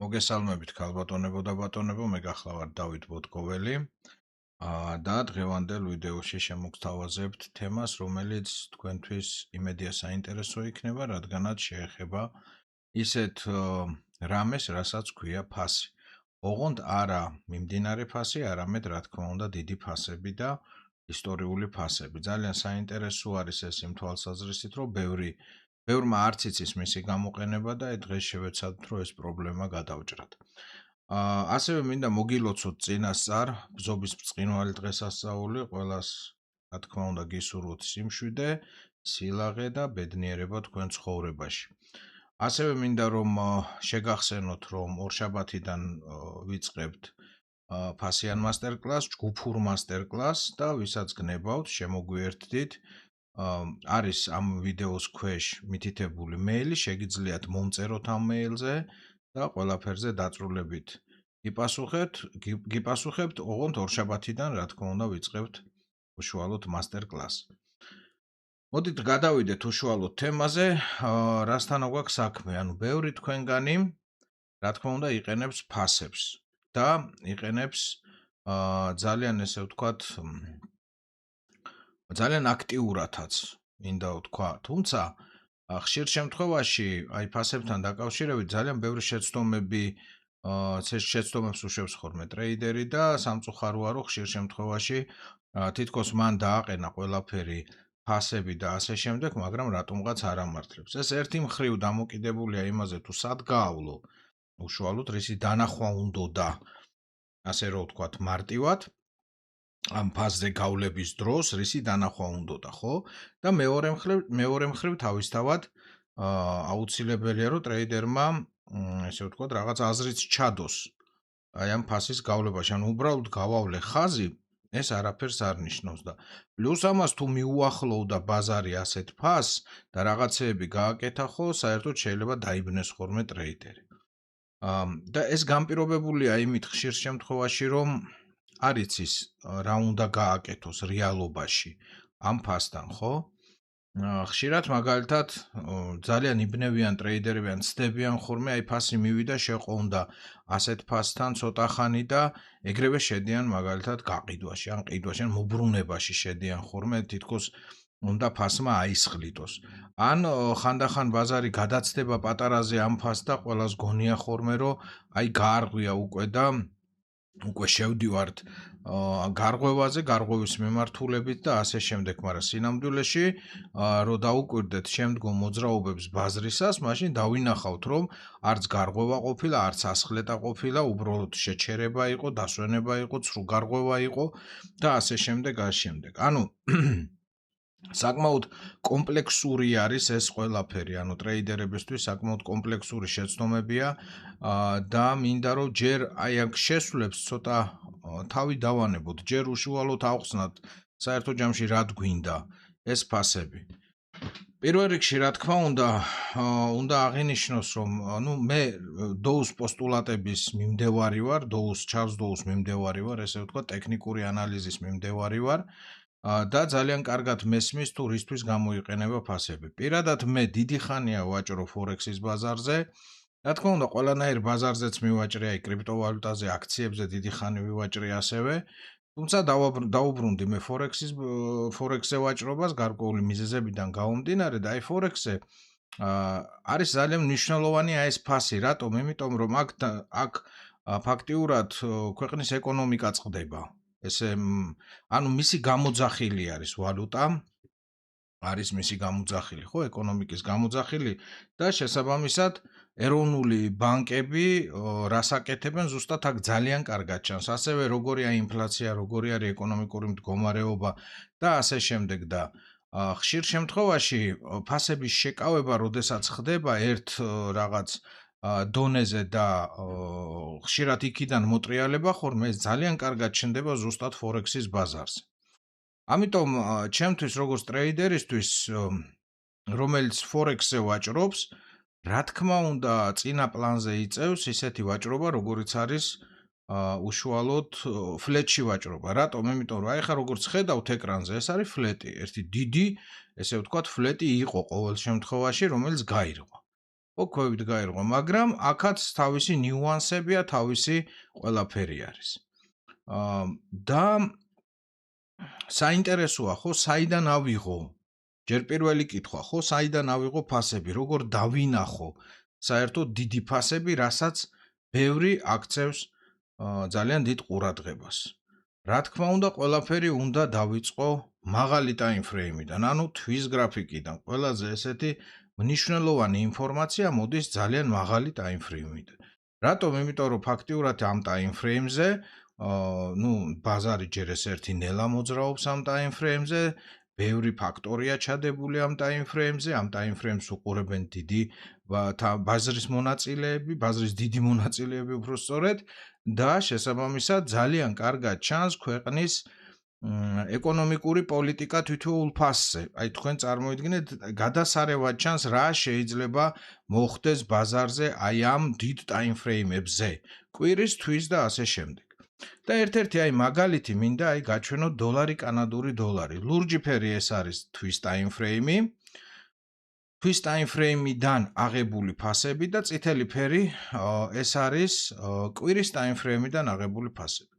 მოგესალმებით ქალბატონებო და ბატონებო, მე გახლავართ დავით ბოტკოველი და დღევანდელ ვიდეოში შემოგთავაზებთ თემას, რომელიც თქვენთვის იმედია საინტერესო იქნება, რადგანაც შეეხება ისეთ რამეს, რასაც ქვია ფასი. ოღონდ არა მიმდინარე ფასი, არამედ რა თქმა უნდა დიდი ფასები და ისტორიული ფასები. ძალიან საინტერესო არის ეს იმ თვალსაზრისით, რომ ბევრმა არც იცის მისი გამოყენება და დღეს შევეცადოთ, რომ ეს პრობლემა გადავჭრათ. ასევე მინდა მოგილოცოთ წინასწარ ბზობის ბრწყინვალე დღესასწაული, ყველას რა თქმა უნდა გისურვოთ სიმშვიდე, სილაღე და ბედნიერება თქვენ ცხოვრებაში. ასევე მინდა რომ შეგახსენოთ, რომ ორშაბათიდან ვიწყებთ ფასიან მასტერკლასს, ჯგუფურ მასტერკლასს და ვისაც გნებავთ, შემოგვიერთდით. არის ამ ვიდეოს ქვეშ მითითებული მეილი, შეგიძლიათ მომწეროთ ამ მეილზე და ყველაფერზე დაწვრილებით გიპასუხებთ, ოღონდ ორშაბათიდან რა თქმა უნდა ვიწყებთ უშუალოდ მასტერკლასს. მოდით გადავიდეთ უშუალოდ თემაზე, რასთან გვაქვს საქმე, ანუ ბევრი თქვენგანი რა თქმა უნდა იყენებს ფასებს და იყენებს ძალიან ესე ვთქვათ ძალიან აქტიურადაც მინდა ვთქვა, თუმცა ხშირ შემთხვევაში აი ფასებთან დაკავშირებით ძალიან ბევრი შეცდომებს უშვებს ხოლმე ტრეიდერი და სამწუხაროა, რომ ხშირ შემთხვევაში თითქოს მან დააყენა ყველაფერი ფასები და ასე შემდეგ, მაგრამ რატომღაც არ ამართლებს. ეს ერთი მხრივ დამოკიდებულია იმაზე, თუ სად გაავლო უშუალოდ რისი დანახვა უნდოდა, ასე რომ ვთქვათ, მარტივად ამ ფასზე გავლების დროს რისი დანახვა უნდოდა, ხო? და მეორე მხრივ თავისთავად აუცილებელია, რომ ტრეიდერმა ესე ვთქვათ, რაღაც აზრიც ჩადოს აი ამ ფასის გავლებაში, ანუ უბრალოდ გავავლე ხაზი, ეს არაფერს არ ნიშნავს და პლუს ამას თუ მიუახლოვდა ბაზარი ასეთ ფასს და რაღაცეები გააკეთა, ხო, საერთოდ შეიძლება დაიბნეს ხოლმე ტრეიდერი. და ეს განპირობებულია იმით ხშირ შემთხვევაში, რომ არ იცის რა უნდა გააკეთოს რეალობაში ამ ფასთან, ხო? ხშირად მაგალითად ძალიან იბნევიან ტრეიდერები ან ცდებიან ხოლმე აი ფასი მივიდა შეყონდა ასეთ ფასთან ცოტა ხანი და ეგრევე შედიან მაგალითად გაყიდვაში ან ყიდვაში ან მობრუნებაში შედიან ხოლმე თითქოს უნდა ფასმა აისხლიტოს. ან ხანდახან ბაზარი გადაცდება პატარაზე ამ ფასს და ყველას გონია ხოლმე რომ აი გაარღვია უკვე და უკვე შევდივართ გარღვევაზე, გარღვევის მიმართულებით და ასე შემდეგ, მაგრამ სინამდვილეში რომ დაუკვირდეთ შემდგომ მოძრაობებს ბაზრისას, მაშინ დავინახავთ, რომ არც გარღვევა ყოფილა, არც ასხლეტა ყოფილა, უბრალოდ შეჩერება იყო, დასვენება იყო, ცრუ გარღვევა იყო და ასე შემდეგ, ასე შემდეგ. ანუ საკმაოდ კომპლექსური არის ეს ყველაფერი, ანუ ტრეიდერებისთვის საკმაოდ კომპლექსური შეცდომებია და მინდა რომ ჯერ აი ამ შესვლებს ცოტა თავი დავანებოთ, ჯერ უშუალოდ ავხსნათ საერთო ჯამში რა გვინდა ეს ფასები. პირველ რიგში რა თქმა უნდა აღინიშნოს, რომ მე დოუს პოსტულატების მიმდევარი ვარ, ჩარლზ დოუს მიმდევარი ვარ, ესე ვთქვა, ტექნიკური ანალიზის მიმდევარი ვარ. და ძალიან კარგად მესმის თუ რისთვის გამოიყენება ფასები. პირადად მე დიდი ხანია ვაჭრო ფორექსის ბაზარზე. რა თქმა უნდა, ყველანაირ ბაზარზეც მივაჭრე, აი კრიპტოვალუტაზე, აქციებზე დიდი ხანი ვივაჭრე ასევე. თუმცა დაუბრუნდი მე ფორექსზე ვაჭრობას გარკვეული მიზეზებიდან გამომდინარე და აი ფორექსზე არის ძალიან მნიშვნელოვანი ეს ფასი. რატომ? იმიტომ რომ აქ ფაქტიურად ქვეყნის ეკონომიკა წყდება. ესე ანუ მისი გამოძახილი არის ვალუტა, არის მისი გამოძახილი, ხო, ეკონომიკის გამოძახილი და შესაბამისად ეროვნული ბანკები რას აკეთებენ, ზუსტად აქ ძალიან კარგად ჩანს. ასევე როგორია ინფლაცია, როგორი არის ეკონომიკური მდგომარეობა და ასე შემდეგ და ხშირ შემთხვევაში ფასების შეკავება, როდესაც ხდება ერთ რაღაც დონეზე და ხშირად იქიდან მოტრიალება ხოლმე ეს ძალიან კარგად ჩნდება ზუსტად ფორექსის ბაზარზე. ამიტომ ჩემთვის როგორც ტრეიდერისთვის, რომელიც ფორექსზე ვაჭრობს, რა თქმა უნდა, წინა პლანზე იწევს ისეთი ვაჭრობა, როგორიც არის უშუალოდ ფლეტში ვაჭრობა. რატომ? იმიტომ რომ აი ხა როგორც ხედავთ ეკრანზე, ეს არის ფლეტი, ერთი დიდი, ესე ვთქვათ, ფლეტი იყო ყოველ შემთხვევაში, რომელიც გაირღვა. ოქროვით გაირღვა, მაგრამ აქაც თავისი ნიუანსებია, თავისი ყველაფერი არის. და საინტერესოა, ხო, საიდან ავიღო? ჯერ პირველი კითხვა, ხო, საიდან ავიღო ფასები, როგორ დავინახო საერთოდ დიდი ფასები, რასაც ბევრი აქცევს ძალიან დიდ ყურადღებას. რა თქმა უნდა, ყველაფერი უნდა დავიწყო მაღალი time frame-დან, ანუ თვის გრაფიკიდან. ყველაზე ესეთი მნიშვნელოვანი ინფორმაცია მოდის ძალიან მაღალი time frame-დან. რატომ? იმიტომ რომ ფაქტიურად ამ time frame-ზე, ბაზარი ჯერ ეს ერთი ნელა მოძრაობს ამ time frame-ზე, ბევრი ფაქტორია ჩადებული ამ time frame-ზე, ამ time frame-ს უყურებენ დიდი ბაზრის მონაწილეები, ბაზრის დიდი მონაწილეები უფრო სწორედ და შესაბამისად ძალიან კარგად ჩანს ქვეყნის ეკონომიკური პოლიტიკა თითოეულ ფასზე. აი თქვენ წარმოიდგინეთ, გადასარევად ჩანს რა შეიძლება მოხდეს ბაზარზე აი ამ დიდ time frame-ებზე, კვირის, თვის და ასე შემდეგ. და ერთ-ერთი აი მაგალითი მინდა აი გაჩვენოთ დოლარი, კანადური დოლარი. ლურჯი ფერი ეს არის თვის time frame-ი. თვის time frame-დან აღებული ფასები და წითელი ფერი ეს არის კვირის time frame-დან აღებული ფასები.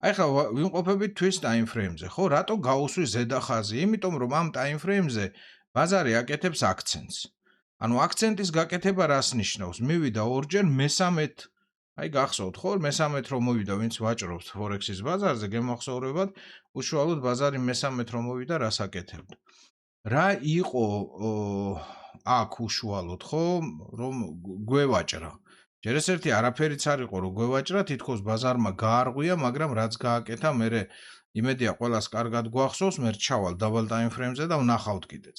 აი ხა ვიმყოფებით თვის time frame-ზე, ხო? რატო გაუსვი ზედა ხაზი? იმიტომ რომ ამ time frame-ზე ბაზარი აკეთებს აქცენტს. ანუ აქცენტის გაკეთება რას ნიშნავს? მივიდა ორჯერ მესამედ, აი გახსოვთ ხო? მესამედ რომ მოვიდა, ვინც ვაჭრობს ფორექსის ბაზარზე, გემახსოვრებათ, უშუალოდ ბაზარი მესამედ რომ მოვიდა, რას აკეთებდა? რა იყო აქ უშუალოდ, ხო, რომ გვევაჭრა. ჯერ ეს ერთი არაფერიც არ იყო, რომ გვევაჭრა, თითქოს ბაზარმა გაარღვია, მაგრამ რაც გააკეთა, მერე იმედია ყველას კარგად გვახსოვს, მე ჩავალ დაბალ time frame-ზე და ვნახავთ კიდეც.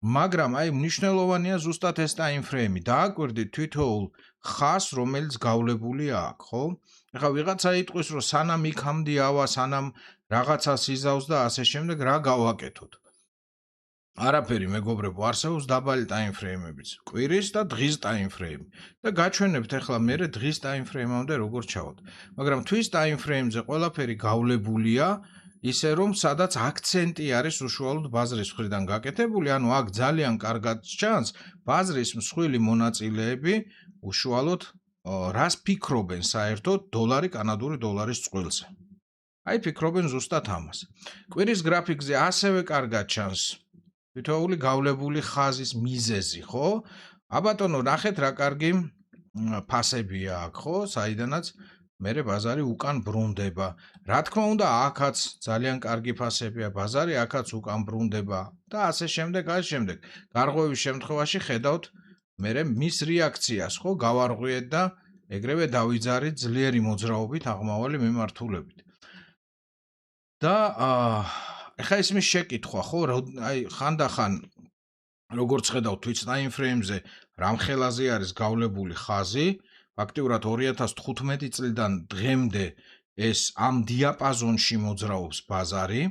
მაგრამ აი მნიშვნელოვანია ზუსტად ეს time frame-ი. დააკვირდით თითოეულ ხაზს, რომელიც გავლებულია აქ, ხო? ეხლა ვიღაცა იტყვის, რომ სანამ იქამდე ავა, სანამ რაღაცას იზავს და ასე შემდეგ, რა გავაკეთოთ? არაფერი მეგობრებო, არსებობს დაბალი time frame-ებიც, კვირის და დღის time frame. და გაჩვენებთ ახლა მერე დღის time frame-ამდე როგორ ჩავალთ. მაგრამ თვის time frame-ზე ყველაფერი გავლებულია, ისე რომ სადაც აქცენტი არის უშუალოდ ბაზრის მხრიდან გაკეთებული, ანუ აქ ძალიან კარგად ჩანს ბაზრის მსხვილი მონაწილეები უშუალოდ რას ფიქრობენ საერთოდ დოლარი, კანადური დოლარის წყვილზე. აი ფიქრობენ ზუსტად ამას. კვირის გრაფიკზე ასევე კარგად ჩანს თითოეული გავლებული ხაზის მიზეზი, ხო? აბატონო, ნახეთ რა კარგი ფასებია აქ, ხო? საიდანაც მერე ბაზარი უკან ბრუნდება. რა თქმა უნდა, აქაც ძალიან კარგი ფასებია ბაზარი, აქაც უკან ბრუნდება და ასე შემდეგ, ასე შემდეგ. გარღვევის შემთხვევაში ხედავთ მერე მის რეაქციას, ხო? გავარღვიეთ და ეგრევე დავიძარით ძლიერი მოძრაობით აღმავალი მიმართულებით. და ეხლა ის მის შეკითხვა, ხო, აი ხანდახან როგორც ხედავთ თვის time frame-ზე რამ ხელაზე არის გავლებული ხაზი, ფაქტიურად 2015 წლიდან დღემდე ეს ამ დიაპაზონში მოძრაობს ბაზარი,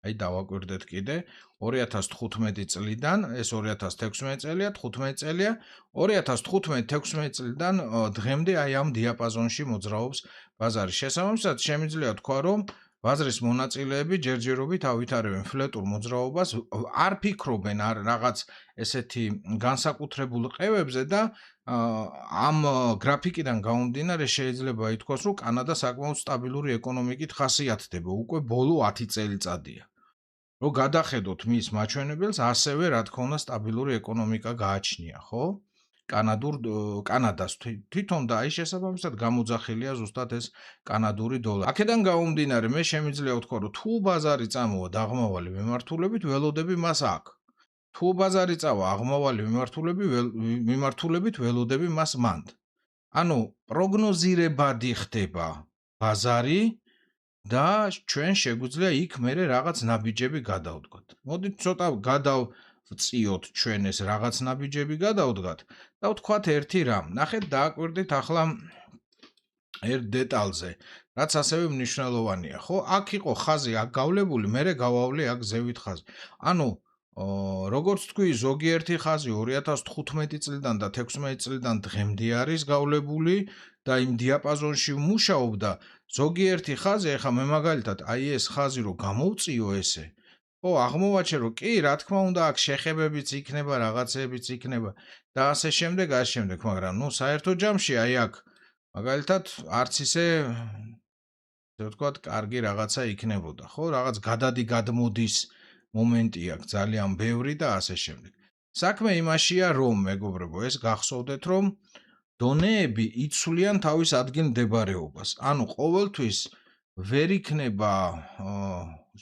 აი დავაკვირდეთ კიდე 2015 წლიდან, ეს 2016 წელია, 15 წელია, 2015-16 წლიდან დღემდე აი ამ დიაპაზონში მოძრაობს ბაზარი. შესაბამისად შემიძლია თქვა, რომ ბაზრის მონაწილეები ჯერჯერობით ავითარებენ ფლეტურ მოძრაობას, არ ფიქრობენ რაღაც ესეთი განსაკუთრებულ ყევებზე და ამ გრაფიკიდან გამომდინარე შეიძლება ითქვას, რომ კანადა საკმაოდ სტაბილური ეკონომიკით ხასიათდება, უკვე ბოლო 10 წელიწადია. რომ გადახედოთ მის მაჩვენებელს, ასევე რა თქმა უნდა სტაბილური ეკონომიკა გააჩნია, ხო? კანადას თვითონ და აი შესაბამისად გამოძახილია ზუსტად ეს კანადური დოლარი. აქედან გამომდინარე, მე შემიძლია ვთქვა, რომ თუ ბაზარი წამოვა დაღმავალი მიმართულებით, ველოდები მას აქ. თუ ბაზარი წავა აღმავალი მიმართულებით, ველოდები მას მანდ. ანუ პროგნოზირებადი ხდება ბაზარი და ჩვენ შეგვიძლია იქ მერე რაღაც ნაბიჯები გადავდგოთ. მოდით ცოტა ვწიოთ ჩვენ ეს რაღაც ნაბიჯები გადავდგათ და ვთქვათ ერთი რამ. ნახეთ, დააკვირდით ახლა ერთ დეტალზე, რაც ასევე მნიშვნელოვანია, ხო? აქ იყო ხაზი, აქ გავლებული, მერე გავავლე აქ ზევით ხაზი. ანუ როგორც თქვი, ზოგიერთი ხაზი 2015 წლიდან და 16 წლიდან დღემდე არის გავლებული და იმ დიაპაზონში მუშაობდა. ზოგიერთი ხაზი, ეხლა მე მაგალითად აი ეს ხაზი რო გამოვწიო ესე, ხო, აღმოვაჩენ რომ კი, რა თქმა უნდა, აქ შეხებებიც იქნება, რაღაცეებიც იქნება და ასე შემდეგ, მაგრამ ნუ საერთო ჯამში აი აქ მაგალითად არც ისე ვთქვათ, კარგი რაღაცა იქნებოდა, ხო? რაღაც გადადი-გადმოდის მომენტი აქვს ძალიან ბევრი და ასე შემდეგ. საქმე იმაშია, რომ მეგობრებო, ეს გახსოვდეთ, რომ დონეები იცვლიან თავის ადგილმდებარეობას. ანუ ყოველთვის ვერ იქნება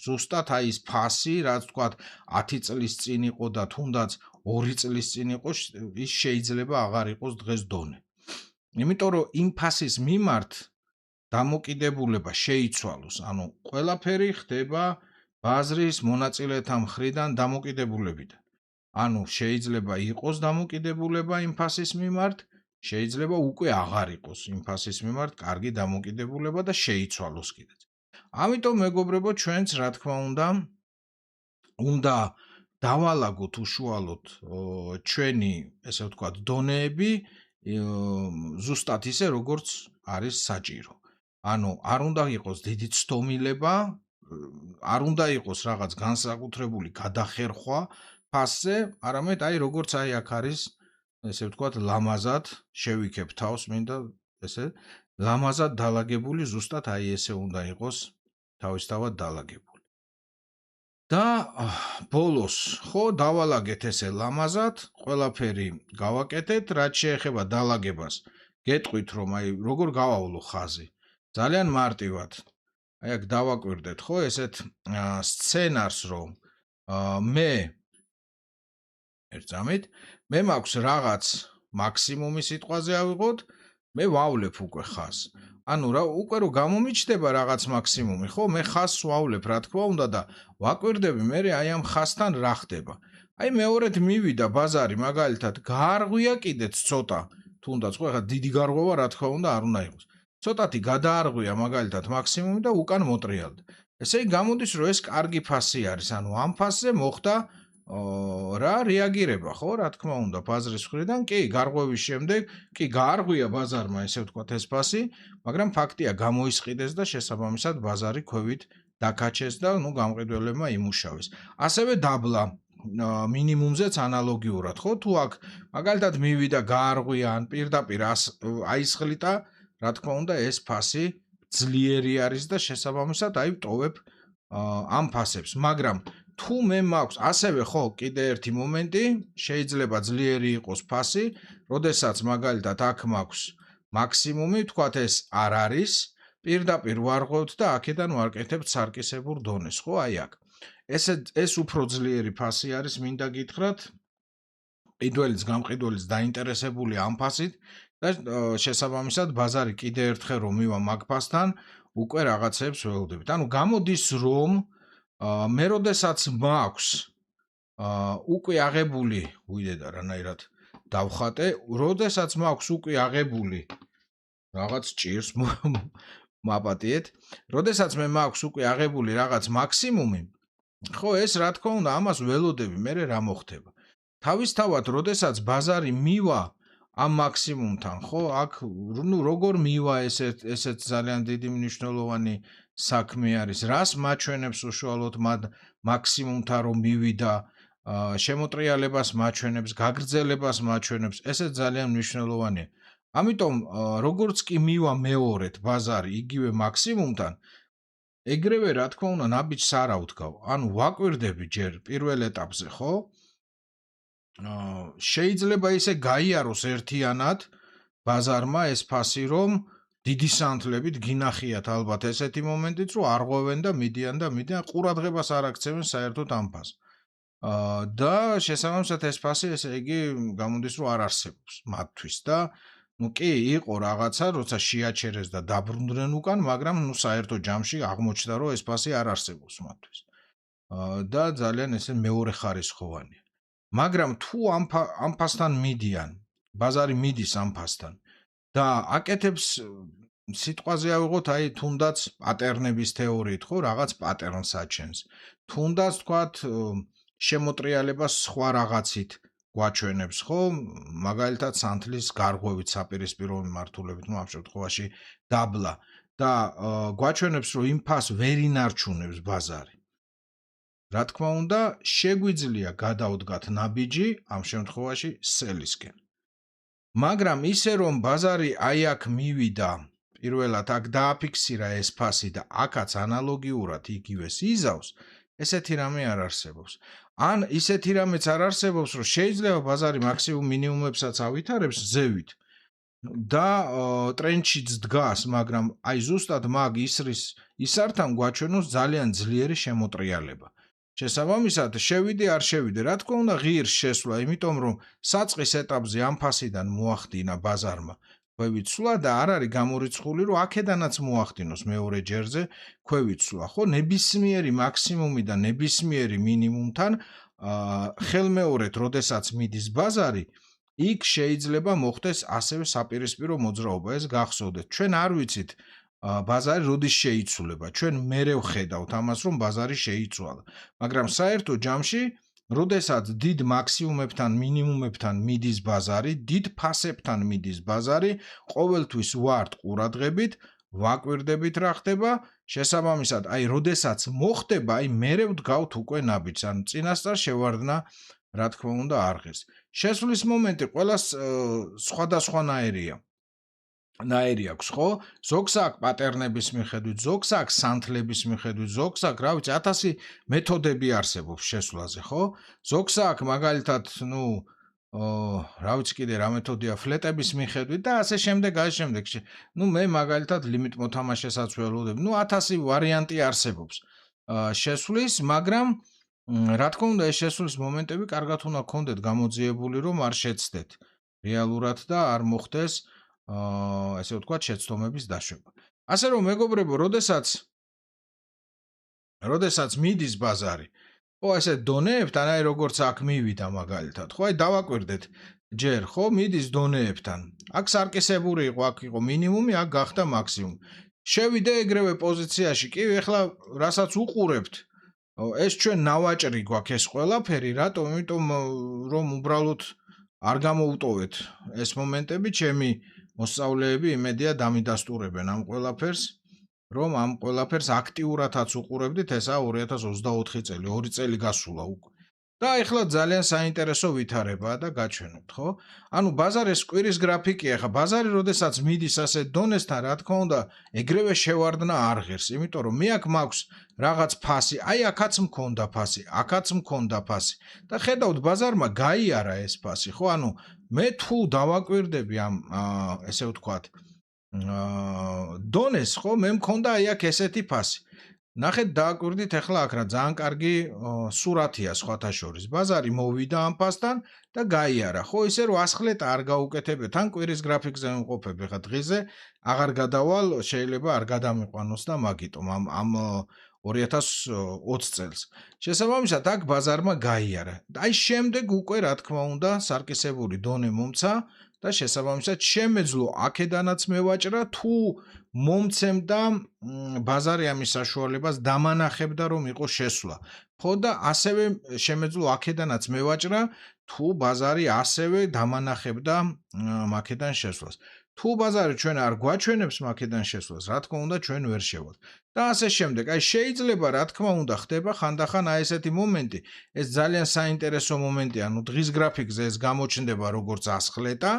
ზუსტად აი ეს ფასი, რაც ვთქვათ, 10 წლის წინ იყო და თუნდაც 2 წლის წინ იყო, ის შეიძლება აღარ იყოს დღეს დონე. იმიტომ რომ იმ ფასის მიმართ დამოკიდებულება შეიცვალოს, ანუ ყველაფერი ხდება ბაზრის მონაწილეთა მხრიდან დამოკიდებულებიდან. ანუ შეიძლება იყოს დამოკიდებულება იმ ფასის მიმართ, შეიძლება უკვე აღარ იყოს იმ ფასის მიმართ კარგი დამოკიდებულება და შეიცვალოს კიდეც. ამიტომ მეგობრებო, ჩვენც რა თქმა უნდა დავალაგოთ უშუალოდ ჩვენი, ესე ვთქვათ, დონეები ზუსტად ისე, როგორც არის საჭირო. ანუ არ უნდა იყოს დიდი ცდომილება, არ უნდა იყოს რაღაც განსაკუთრებული გადახერხვა ფასზე, არამედ აი როგორც აი აქ არის, ესე ვთქვათ, ლამაზად შევიქებ თავს, მინდა ესე ლამაზად დალაგებული, ზუსტად აი ესე უნდა იყოს თავისთავად დალაგებული. და ბოლოს, ხო, დავალაგეთ ესე ლამაზად, ყველაფერი გავაკეთეთ, რაც შეეხება დალაგებას. გეტყვით, რომ აი როგორ გავავლო ხაზი. ძალიან მარტივად. აი აქ დავაკვირდეთ, ხო, ესეთ სცენარს, რომ მე ერთზამით, მე მაქვს რაღაც მაქსიმუმი სიტყვაზე ავიღოთ, მე ვავლებ უკვე ხაზს. ანუ რა უკვე რო გამომიჩნდება რაღაც მაქსიმუმი, ხო, მე ხაზს ვავლებ, რა თქმა უნდა და ვაკვირდები მე აი ამ ხაზთან რა ხდება. აი მეორედ მივიდა ბაზარი, მაგალითად, გაარღვია კიდეც ცოტა, თუნდაც ხო, ეხლა დიდი გარღვევა რა თქმა უნდა არ უნდა იყოს. ცოტათი გადაარღვია მაგალითად მაქსიმუმი და უკან მოტრიალდა. ესე იგი გამოდის, რომ ეს კარგი ფასი არის, ანუ ამ ფასზე მოხდა რა რეაგირება, ხო, რა თქმა უნდა, ბაზრის მხრიდან, კი, გარღვევის შემდეგ, კი, გაარღვია ბაზარმა, ესე ვთქვათ, ეს ფასი, მაგრამ ფაქტია, გამოისყიდეს და შესაბამისად ბაზარი ქვევით დაკაჩეს და ნუ გამყიდველებმა იმუშავეს. ასევე დაბლა მინიმუმზეც ანალოგიურად, ხო, თუ აქ მაგალითად მივიდა გაარღვია ან პირდაპირ აისხლიტა, რა თქმა უნდა, ეს ფასი ძლიერი არის და შესაბამისად აი ვტოვებ ამ ფასებს, მაგრამ თუ მე მაქვს ასევე ხო კიდე ერთი მომენტი, შეიძლება ძლიერი იყოს ფასი, როდესაც მაგალითად აქ მაქვს მაქსიმუმი, თქვათ ეს არ არის, პირდაპირ ვარღვევთ და აქედან ვარკეთებთ სარკისებურ დონეს, ხო, აი აქ. ეს უფრო ძლიერი ფასი არის, მინდა გითხრათ, ყიდველიც, გამყიდველიც დაინტერესებული ამ ფასით და შესაბამისად ბაზარი კიდე ერთხელ რომ მივა მაგ ფასთან, უკვე რაღაცებს ველოდებით. ანუ გამოდის რომ მე როდესაც მაქვს უკვე აღებული, ვიდედა რანაირად დავხატე, როდესაც მაქვს უკვე აღებული რაღაც ჭირს მაპატიეთ, როდესაც მე მაქვს უკვე აღებული რაღაც მაქსიმუმი, ხო, ეს რა თქმა უნდა ამას ველოდები, მე რა მოხდება. თავისთავად, როდესაც ბაზარი მივა ამ მაქსიმუმთან, ხო, აქ ნუ როგორ მივა ესეც ძალიან დიდი მნიშვნელოვანი საქმე არის, რას მაჩვენებს უშუალოდ მაქსიმუმთან რომ მივიდა, შემოტრიალებას მაჩვენებს, გაგრძელებას მაჩვენებს, ესეც ძალიან მნიშვნელოვანია. ამიტომ როგორც კი მივა მეორედ ბაზარი იგივე მაქსიმუმთან, ეგრევე რა თქმა უნდა ნაბიჯს არ ავდგავ. ანუ ვაკვირდები ჯერ პირველ ეტაპზე, ხო? შეიძლება ისე გაიაროს ერთიანად ბაზარმა ეს ფასი, რომ დიდი სანთლებით გინახიათ ალბათ ესეთი მომენტიც, რომ არღვევენ და მიდიან ყურადღებას არ აქცევენ საერთოდ ამ ფასს. და შესაბამისად ეს ფასი, ესე იგი, გამოდის, რომ არ არსებობს მათთვის და ნუ კი, იყო რაღაცა, როცა შეაჩერეს და დაბრუნდნენ უკან, მაგრამ ნუ საერთო ჯამში აღმოჩნდა, რომ ეს ფასი არ არსებობს მათთვის. და ძალიან ესე მეორე ხარისხოვანია. მაგრამ თუ ამ ფასთან მიდიან, ბაზარი მიდის ამ ფასთან და აკეთებს სიტყვაზე ავიღოთ, აი თუნდაც პატერნების თეორიით, ხო, რაღაც პატერნს აჩენს. თუნდაც თქვათ შემოტრიალებას სხვა რაღაცით გვაჩვენებს, ხო? მაგალითად, სანთლის გარღვევით, საპირისპირო მიმართულებით, ну, ამ შემთხვევაში დაბლა და გვაჩვენებს, რომ იმ ფასს ვერ ინარჩუნებს ბაზარი. რა თქმა უნდა, შეგვიძლია გადავდგათ ნაბიჯი ამ შემთხვევაში სელისკენ. მაგრამ ისე რომ ბაზარი აი აქ მივიდა, პირველად აქ დააფიქსირა ეს ფასი და აქაც ანალოგიურად იგივეს იზავს, ესეთი რამე არ არსებობს. ან ისეთი რამეც არ არსებობს, რომ შეიძლება ბაზარი მაქსიმუმ მინიმუმებსაც ავითარებს ზევით და ტრენდშიც დგას, მაგრამ აი ზუსტად მაგ ისართან გვაჩვენოს ძალიან ძლიერი შემოტრიალება. შესაბამისად, შევიდე არ შევიდე, რა თქმა უნდა ღირს შესვლა, იმიტომ რომ საწყის ეტაპზე ამ ფასიდან მოახდინა ბაზარმა ქვევით სვლა და არ არის გამორიცხული, რომ აქედანაც მოახდინოს მეორე ჯერზე ქვევით სვლა, ხო? ნებისმიერი მაქსიმუმი და ნებისმიერი მინიმუმთან ხელმეორედ, როდესაც მიდის ბაზარი, იქ შეიძლება მოხდეს ასევე საპირისპირო მოძრაობა. ეს გახსოვდეთ, ჩვენ არ ვიცით ბაზარი როდის შეიცვლება. ჩვენ მერე ვხედავთ ამას, რომ ბაზარი შეიცვალა. მაგრამ საერთო ჯამში, როდესაც დიდ მაქსიმუმებთან, მინიმუმებთან მიდის ბაზარი, დიდ ფასებთან მიდის ბაზარი, ყოველთვის ვართ ყურადღებით, ვაკვირდებით რა ხდება, შესაბამისად, აი როდესაც მოხდება, აი მერე ვდგავთ უკვე ნაბიჯს, ან წინასწარ შევარდნა, რა თქმა უნდა, არღეს. შესვლის მომენტი ყველას სხვადასხვანაირი აქვს, ხო? ზოგს აქვს პატერნების მიხედვით, ზოგს აქვს სანთლების მიხედვით, ზოგს აქვს, რა ვიცი, 1000 მეთოდები არსებობს შესვლაზე, ხო? ზოგს აქვს მაგალითად, ну, რა ვიცი კიდე რა მეთოდია ფლეტების მიხედვით და ასე შემდეგ. ну, მე მაგალითად ლიმიტ მოთამაშესაც ველოდებ. ну, 1000 ვარიანტი არსებობს შესვლის, მაგრამ რა თქმა უნდა, ეს შესვლის მომენტები კარგად უნდა გქონდეთ გამოძიებული, რომ არ შეცდეთ რეალურად და არ მოხდეს ესე ვთქვათ, შეცდომების დაშვება. ასე რომ მეგობრებო, როდესაც მიდის ბაზარი, ხო, ესე დონეებთან, აი როგორც აქ მივიდა მაგალითად, ხო, აი დავაკვირდეთ ჯერ, ხო, მიდის დონეებთან. აქ სარკისებური იყო, აქ იყო მინიმუმი, აქ გახდა მაქსიმუმი. შევიდე ეგრევე პოზიციაში, კი, ეხლა რასაც უყურებთ, ეს ჩვენ ნავაჭრი გვაქვს ეს ყველაფერი, რატომ? იმიტომ რომ უბრალოდ არ გამოუტოვეთ ეს მომენტები, ჩემი მოსწავლეები იმედია დამიდასტურებენ ამ ყველაფერს, რომ ამ ყველაფერს აქტიურადაც უყურებდით, ესაა 2024 წელი, 2 წელი გასულა უკვე. და ეხლა ძალიან საინტერესო ვითარებაა და გაჩვენებთ, ხო? ანუ ბაზარის კვირის გრაფიკია, ხა ბაზარი როდესაც მიდის ასე დონესთან, რა თქმა უნდა, ეგრევე შევარდნა არ ღირს, იმიტომ რომ მე აქ მაქვს რაღაც ფასი, აი აქაც მქონდა ფასი, აქაც მქონდა ფასი და ხედავთ ბაზარმა გაიარა ეს ფასი, ხო? ანუ მე თუ დავაკვირდები ამ ესე ვთქვათ დონეს, ხო, მე მქონდა აი აქ ესეთი ფასი. ნახეთ, დააკვირდით ახლა აქ რა ძალიან კარგი სურათია სხვათა შორის. ბაზარი მოვიდა ამ ფასთან და გაიარა, ხო, ისე რომ ასხლეტა არ გაუკეთებთ, ან კვირის გრაფიკზე ვიმყოფებ, ხა დღეზე აღარ გადავალ, შეიძლება არ გადამიყვანოს და მაგიტომ ამ 2020 წელს. შესაბამისად, აქ ბაზარმა გაიარა. აი შემდეგ უკვე რა თქმა უნდა, სარკისებური დონე მომცა და შესაბამისად შემეძლო აქედანაც მევაჭრა, თუ მომცემდა ბაზარი ამის საშუალებას დამანახებდა რომ იყო შესვლა. ხო და ასევე შემეძლო აქედანაც მევაჭრა, თუ ბაზარი ასევე დამანახებდა მაქედან შესვლას. თუ ბაზარი ჩვენ არ გვაჩვენებს მაქედან შესვლას, რა თქმა უნდა ჩვენ ვერ შევალთ. და ასე შემდეგ. აი შეიძლება რა თქმა უნდა ხდება ხანდახან აი ესეთი მომენტი, ეს ძალიან საინტერესო მომენტია, ანუ დღის გრაფიკზე ეს გამოჩნდება როგორც ასხლეტა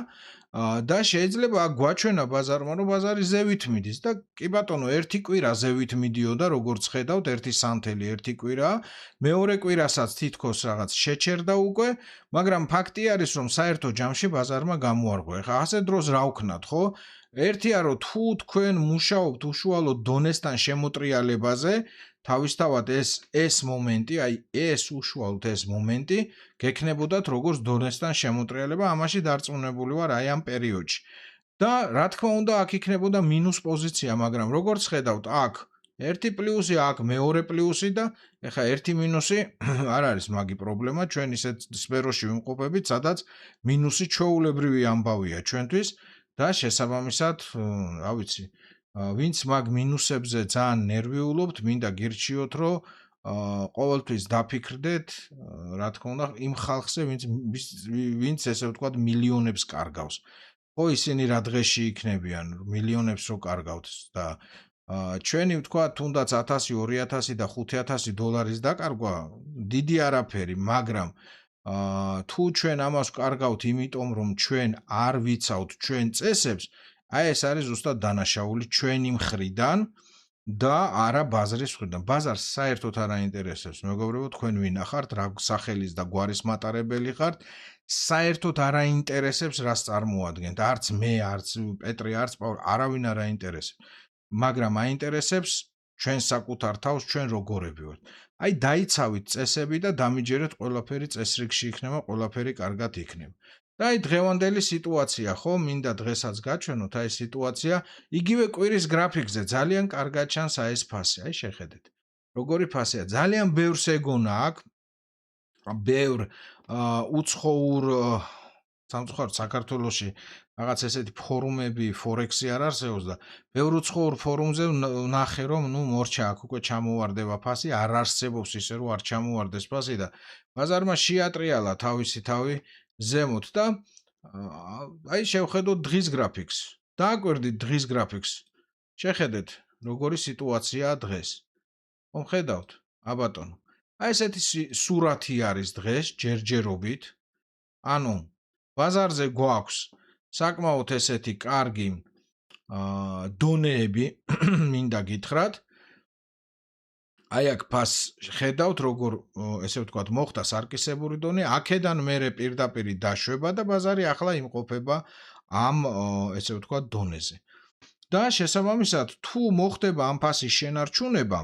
და შეიძლება აქ გვაჩვენა ბაზარმა, რომ ბაზარი ზევით მიდის და კი ბატონო, ერთი კვირა ზევით მიდიოდა, როგორც ხედავთ, ერთი სანთელი ერთი კვირა, მეორე კვირასაც თითქოს რაღაც შეჩერდა უკვე, მაგრამ ფაქტი არის, რომ საერთო ჯამში ბაზარმა გამოარღვია. ხა ასე დროს რა ვქნათ, ხო? ერთია რომ თუ თქვენ მუშაობთ უშუალოდ დონესთან შემოტრიალებაზე, თავისთავად ეს მომენტი, აი ეს უშუალოდ ეს მომენტი გექნებოდათ როგორც დონესთან შემოტრიალება, ამაში დარწმუნებული ვარ აი ამ პერიოდში. და რა თქმა უნდა, აქ იქნებოდა მინუს პოზიცია, მაგრამ როგორც ხედავთ, აქ ერთი პლუსი, აქ მეორე პლუსი და ეხა ერთი მინუსი არ არის მაგი პრობლემა, ჩვენ ისეთ სფეროში ვიმყოფებით, სადაც მინუსი ჩვეულებრივი ამბავია ჩვენთვის. და შესაბამისად, რა ვიცი, ვინც მაგ მინუსებზე ძალიან ნერვიულობთ, მინდა გირჩიოთ, რომ ყოველთვის დაფიქრდეთ, რა თქმა უნდა, იმ ხალხზე, ვინც ესე ვთქვათ, მილიონებს კარგავს. ხო, ისინი რა დღეში იქნებიან, მილიონებს რო კარგავთ და ჩვენი ვთქვათ, თუნდაც 1000, 2000 და 5000 დოლარის დაკარგვა დიდი არაფერი, მაგრამ თუ ჩვენ ამას ვკარგავთ, იმიტომ რომ ჩვენ არ ვიცავთ ჩვენ წესებს, აი ეს არის ზუსტად დანაშაული ჩვენი მხრიდან და არა ბაზრის მხრიდან. ბაზარს საერთოდ არ აინტერესებს, მეგობრებო, თქვენ ვინა ხართ, რა სახელის და გვარის მატარებელი ხართ, საერთოდ არ აინტერესებს რას წარმოადგენთ. არც მე, არც პეტრე, არც პავლე, არავინ არ აინტერესებს. მაგრამ აინტერესებს ჩვენ საკუთარ თავს, ჩვენ როგორები ვართ. აი დაიცავით წესები და დამიჯერეთ ყველაფერი წესრიგში იქნება, ყველაფერი კარგად იქნება. და აი დღევანდელი სიტუაცია, ხო, მინდა დღესაც გაჩვენოთ აი სიტუაცია, იგივე კვირის გრაფიკზე ძალიან კარგად ჩანს აი ეს ფასი. აი შეხედეთ. როგორი ფასია? ძალიან ბევრს ეგონა აქ. ბევრ უცხოურ სამწუხაროდ საქართველოში რაღაც ესეთი ფორუმები, ფორექსი არ არსებობს და ბევრ უცხოურ ფორუმზე ვნახე რომ მორჩა აქ უკვე ჩამოვარდება ფასი, არ არსებობს ისე რომ არ ჩამოვარდეს ფასი და ბაზარმა შეატრიალა თავისი თავი ზემოთ და აი შევხედოთ დღის გრაფიკს. დააკვირდით დღის გრაფიკს. შეხედეთ როგორი სიტუაციაა დღეს. ხომ ხედავთ? აბატონო. აი ესეთი სურათი არის დღეს ჯერჯერობით. ანუ ბაზარზე გვაქვს საკმაოდ ესეთი კარგი დონეები, მინდა გითხრათ. აი აქ ფას ხედავთ როგორ ესე ვთქვათ მოხდა სარკისებური დონე, აქედან მერე პირდაპირ დაშვება და ბაზარი ახლა იმყოფება ამ ესე ვთქვათ დონეზე. და შესაბამისად თუ მოხდება ამ ფასის შენარჩუნება,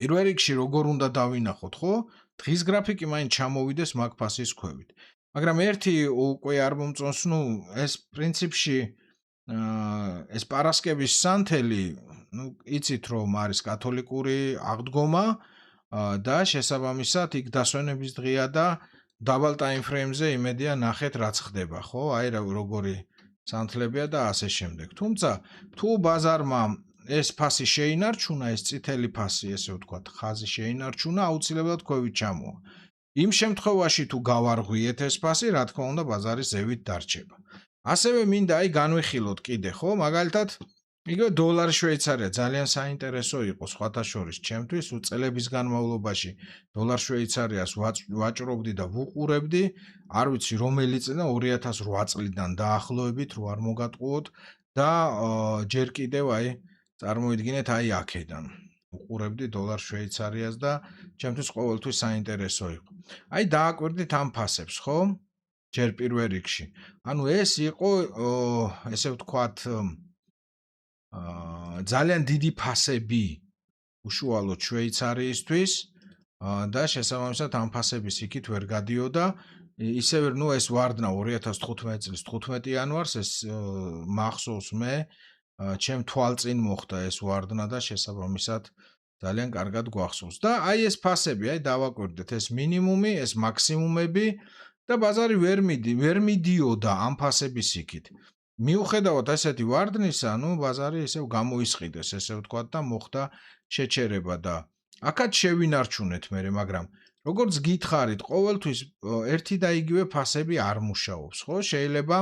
პირველ რიგში როგორ უნდა დავინახოთ, ხო? დღის გრაფიკი მაინც ჩამოვიდეს მაგ ფასის ქვევით. მაგრამ ერთი უკვე არ მომწონს, ეს პრინციპში ეს პარასკევის სანთელი, იცით რომ არის კათოლიკური აღდგომა და შესაბამისად იქ დასვენების დღეა და დაბალ ტაიმფრეიმზე იმედია ნახეთ რაც ხდება, ხო? აი როგორი სანთლებია და ასე შემდეგ. თუმცა თუ ბაზარმა ეს ფასი შეინარჩუნა, ეს წითელი ფასი, ესე ვთქვათ, ხაზი შეინარჩუნა, აუცილებლად ქვევით ჩამოვა. იმ შემთხვევაში თუ გავარღვიეთ ეს ფასი, რა თქმა უნდა, ბაზარი ზევით დარჩება. ასევე მინდა აი განვიხილოთ კიდე, ხო, მაგალითად, იგივე დოლარი შვეიცარია ძალიან საინტერესო იყო სხვათა შორის ჩემთვის, წელების განმავლობაში დოლარ შვეიცარიას ვაჭრობდი და ვუყურებდი, არ ვიცი რომელი წელი 2008 წლიდან დაახლოებით რო არ მოგატყუოთ და ჯერ კიდევ აი წარმოიდგინეთ აი აქედან უყურებდი დოლარ შვეიცარიას და ჩემთვის ყოველთვის საინტერესო იყო. აი დააკვირდით ამ ფასებს, ხო? ჯერ პირველ რიგში. ანუ ეს იყო ესე ვთქვათ ძალიან დიდი ფასები უშუალოდ შვეიცარიისთვის და შესაბამისად ამ ფასების იქით ვერ გადიოდა. ისევ ეს ვარდნა 2015 წლის 15 იანვარს ეს მახსოვს მე ჩემ თვალწინ მოხდა ეს ვარდნა და შესაბამისად ძალიან კარგად გვახსოვს. და აი ეს ფასები, აი დავაკვირდეთ ეს მინიმუმი, ეს მაქსიმუმები და ბაზარი ვერ მიდიოდა ამ ფასების იქით. მიუხედავად ესეთი ვარდნისა, ბაზარი ისევ გამოისყიდეს, ესე ვთქვათ და მოხდა შეჩერება და აქაც შევინარჩუნეთ მე, მაგრამ როგორც გითხარით, ყოველთვის ერთი და იგივე ფასები არ მუშაობს, ხო? შეიძლება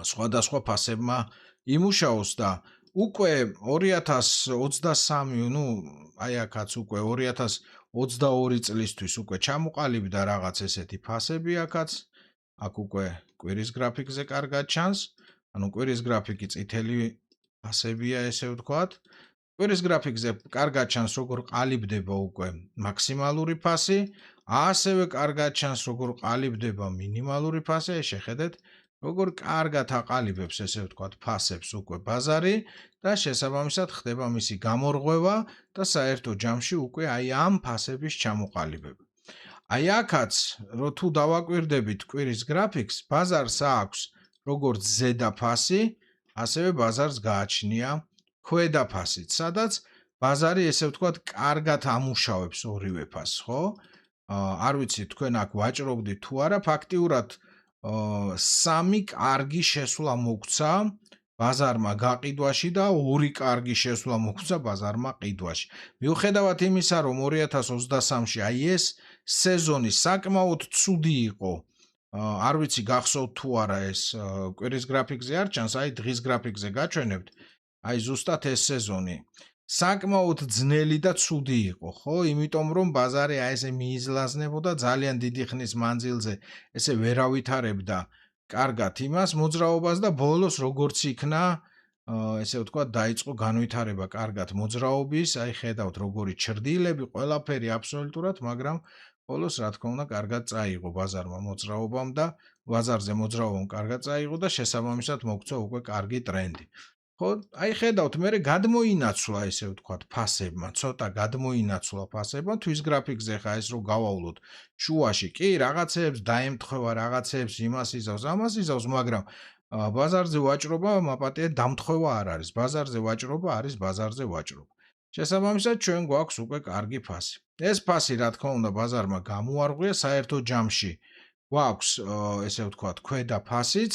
სხვადასხვა ფასებმა იმუშაოს და უკვე 2023, აი აქაც უკვე 2022 წლისთვის უკვე ჩამოყალიბდა რაღაც ესეთი ფასები აქაც, აქ უკვე კვირის გრაფიკზე კარგად ჩანს, ანუ კვირის გრაფიკი წითელი ფასებია, ესე ვთქვათ. კვირის გრაფიკზე კარგად ჩანს როგორ ყალიბდება უკვე მაქსიმალური ფასი, ასევე კარგად ჩანს როგორ ყალიბდება მინიმალური ფასი, აი შეხედეთ, როგორ კარგად აყალიბებს ესე ვთქვათ ფასებს უკვე ბაზარი და შესაბამისად ხდება მისი გამორღვევა და საერთო ჯამში უკვე აი ამ ფასების ჩამოყალიბება. აი აქაც რო თუ დავაკვირდებით კვირის გრაფიკს, ბაზარს აქვს როგორც ზედა ფასი, ასევე ბაზარს გააჩნია ქვედა ფასიც, სადაც ბაზარი ესე ვთქვათ კარგად ამუშავებს ორივე ფასს, ხო? არ ვიცი თქვენ აქ ვაჭრობდით თუ არა, ფაქტიურად 3 კარგი შესვლა მოგცა ბაზარმა გაყიდვაში და ორი კარგი შესვლა მოგვცა ბაზარმა ყიდვაში. მიუხედავად იმისა, რომ 2023-ში აი ეს სეზონი საკმაოდ ცუდი იყო, არ ვიცი გახსოვთ თუ არა ეს კვირის გრაფიკზე არ ჩანს, აი დღის გრაფიკზე გაჩვენებთ, აი ზუსტად ეს სეზონი. საკმაოდ ძნელი და ცუდი იყო, ხო? იმიტომ რომ ბაზარი აი ესე მიიზლაზნებოდა ძალიან დიდი ხნის მანძილზე, ესე ვერავითარებდა კარგად იმას მოძრაობას და ბოლოს როგორც იქნა, ესე ვთქვათ, დაიწყო განვითარება კარგად მოძრაობის, აი ხედავთ როგორი ჩრდილები, ყველაფერი აბსოლუტურად, მაგრამ ბოლოს რა თქმა უნდა კარგად წაიღო ბაზარმა მოძრაობამ და ბაზარზე მოძრაობამ კარგად წაიღო და შესაბამისად მოგვცა უკვე კარგი ტრენდი. ხო, აი ხედავთ, მე გადმოინაცვლა ესე ვთქვათ ფასებმა, ცოტა გადმოინაცვლა ფასებმა, თვის გრაფიკზე ხა ეს რო გავავლოთ შუაში, კი რაღაცეებს დაემთხვევა, რაღაცეებს იმას იზავს, ამას იზავს, მაგრამ ბაზარზე ვაჭრობა მაპატია დამთხვევა არ არის. ბაზარზე ვაჭრობა არის ბაზარზე ვაჭრობა. შესაბამისად ჩვენ გვაქვს უკვე კარგი ფასი. ეს ფასი რა თქმა უნდა ბაზარმა გამოარღვია საერთო ჯამში. გვაქვს ესე ვთქვათ ქვედა ფასიც,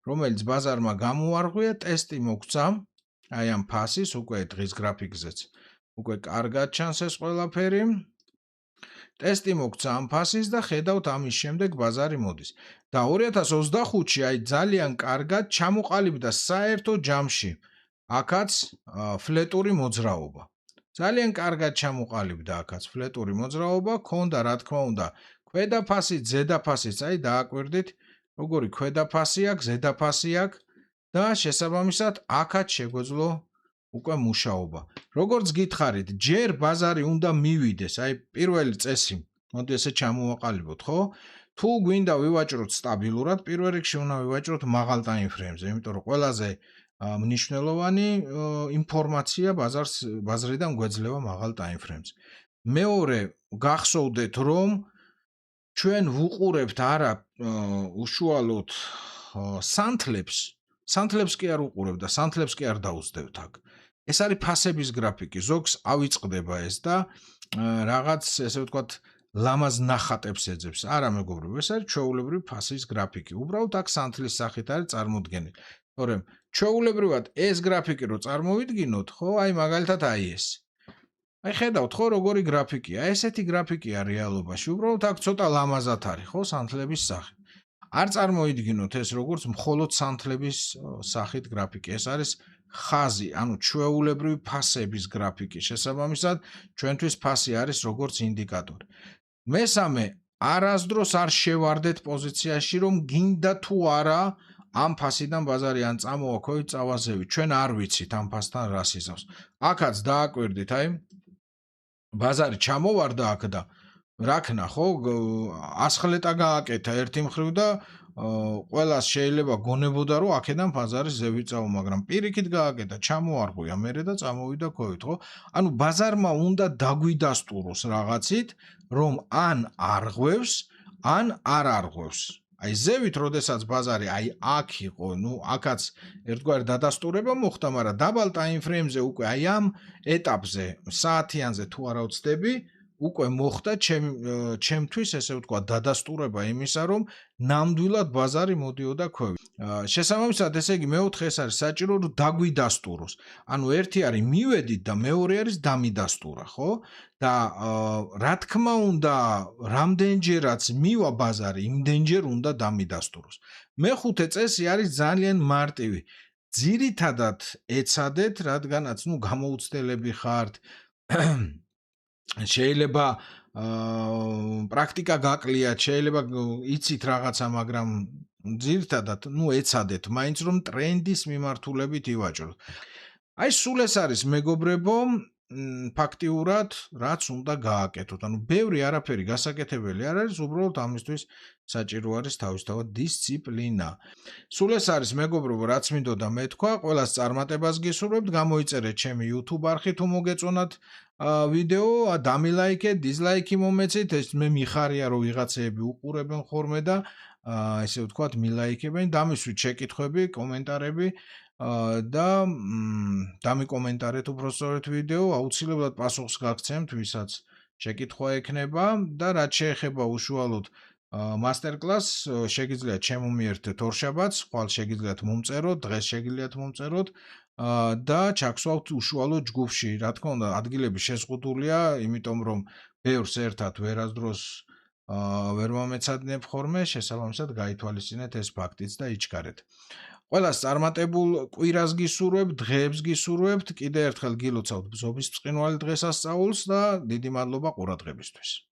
რომელიც ბაზარმა გამოარღვია, ტესტი მოგვცა აი ამ ფასის უკვე დღის გრაფიკზეც. უკვე კარგად ჩანს ეს ყველაფერი. ტესტი მოგვცა ამ ფასის და ხედავთ ამის შემდეგ ბაზარი მოდის. და 2025-ში აი ძალიან კარგად ჩამოყალიბდა საერთო ჯამში. აქაც ფლეტური მოძრაობა. ძალიან კარგად ჩამოყალიბდა აქაც ფლეტური მოძრაობა, ქონდა რა თქმა უნდა ქვედა ფასი, ზედა ფასიც, აი დააკვირდით, როგორი ქვედა ფასი აქვს, ზედა ფასი აქვს და შესაბამისად აქაც შეგვეძლო უკვე მუშაობა. როგორც გითხარით, ჯერ ბაზარი უნდა მივიდეს, აი პირველი წესი, მოდი ესე ჩამოვაყალიბოთ, ხო? თუ გვინდა ვივაჭროთ სტაბილურად, პირველ რიგში უნდა ვივაჭროთ მაღალ ტაიმფრეიმზე, იმიტომ რომ ყველაზე მნიშვნელოვანი ინფორმაცია ბაზრიდან გვეძლევა მაღალ ტაიმფრეიმზე. მეორე, გახსოვდეთ, რომ ჩვენ ვუყურებთ არა უშუალოდ სანთლებს კი არ უყურებთ და სანთლებს კი არ დაუძდევთ აქ. ეს არის ფასების გრაფიკი, ზოგს ავიწყდება ეს და რაღაც ესე ვთქვათ ლამაზ ნახატებს ეძებს. არა მეგობრებო, ეს არის ჩვეულებრივი ფასის გრაფიკი. უბრალოდ აქ სანთლის სახით არის წარმოდგენილი. თორემ ჩვეულებრივად ეს გრაფიკი რო წარმოვიდგინოთ, ხო, აი მაგალითად აი ეს. აი ხედავთ ხო როგორი გრაფიკია, ესეთი გრაფიკია რეალობაში, უბრალოდ აქ ცოტა ლამაზად არის, ხო, სანთლების სახით. არ წარმოიდგინოთ ეს როგორც მხოლოდ სანთლების სახით გრაფიკი, ეს არის ხაზი, ანუ ჩვეულებრივი ფასების გრაფიკი. შესაბამისად, ჩვენთვის ფასი არის როგორც ინდიკატორი. მესამე, არასდროს არ შევარდეთ პოზიციაში, რომ გინდა თუ არა ამ ფასიდან ბაზარი ან წამოვა ქვევით წავაზევით. ჩვენ არ ვიცით ამ ფასთან რას იზავს. აქაც დააკვირდით, აი ბაზარი ჩამოვარდა აქ და რა ქნა, ხო? ასხლეტა გააკეთა ერთი მხრივ და ყველას შეიძლება გონებოდა, რომ აქედან ბაზარი ზევით წავა, მაგრამ პირიქით გააკეთა, ჩამოარღვია მერე და წამოვიდა ქვევით, ხო? ანუ ბაზარმა უნდა დაგვიდასტუროს რაღაცით, რომ ან არღვევს, ან არ არღვევს. აი ზევით, როდესაც ბაზარი აი აქ იყო, ნუ აქაც ერთგვარი დადასტურება მოხდა, მაგრამ დაბალ ტაიმფრეიმზე უკვე აი ამ ეტაპზე, საათიანზე თუ არა ვცდები, უკვე მოხდა ჩემთვის ესე ვთქვა დადასტურება იმისა, რომ ნამდვილად ბაზარი მოდიოდა ქვევით. შესაბამისად, ესე იგი მეოთხე ეს არის საჭირო, რომ დაგვიდასტუროს. ანუ ერთი არის მივედით და მეორე არის დამიდასტურა, ხო? და რა თქმა უნდა, რამდენჯერაც მივა ბაზარი, იმდენჯერ უნდა დამიდასტუროს. მეხუთე წესი არის ძალიან მარტივი. ძირითადად ეცადეთ, რადგანაც ნუ გამოუცდელები ხართ, შეიძლება პრაქტიკა გაყლიათ, შეიძლება იცით რაღაცა, მაგრამ ძირითადად ნუ ეცადეთ, მაინც რომ ტრენდის მიმართულებით ივაჭროთ. აი სულ ეს არის მეგობრებო, ფაქტიურად რაც უნდა გააკეთოთ. ანუ ბევრი არაფერი გასაკეთებელი არ არის, უბრალოდ ამისთვის საჭირო არის თავისთავად დისციპლინა. სულ ეს არის მეგობრებო, რაც მინდოდა მეთქვა, ყველას წარმატებას გისურვებთ, გამოიწერეთ ჩემი YouTube არხი თუ მოგეწონათ ვიდეო, დამილაიქეთ, დიზლაიქი მომეცით, ეს მე მიხარია რომ ვიღაცეები უყურებენ ხოლმე და ესე ვთქვათ მილაიქებენ, დამისვით შეკითხვები, კომენტარები და დამიკომენტარეთ უბრალოდ ვიდეო, აუცილებლად პასუხს გაგცემთ, ვისაც შეკითხვა ექნება და რაც შეეხება უშუალოდ მასტერკლასს შეგიძლიათ შემომიერთდეთ ორშაბათს, ხვალ შეგიძლიათ მომწეროთ, დღეს შეგიძლიათ მომწეროთ და ჩაგსვავთ უშუალო ჯგუფში. რა თქმა უნდა, ადგილები შეზღუდულია, იმიტომ რომ ბევრს ერთად ვერასდროს ვერ მომეცადნებ ხოლმე, შესაბამისად გაითვალისწინეთ ეს ფაქტიც და იჩქარეთ. ყველას წარმატებულ კვირას გისურვებთ, დღეებს გისურვებთ, კიდევ ერთხელ გილოცავთ ბზობის ბრწყინვალე დღესასწაულს და დიდი მადლობა ყურადღებისთვის.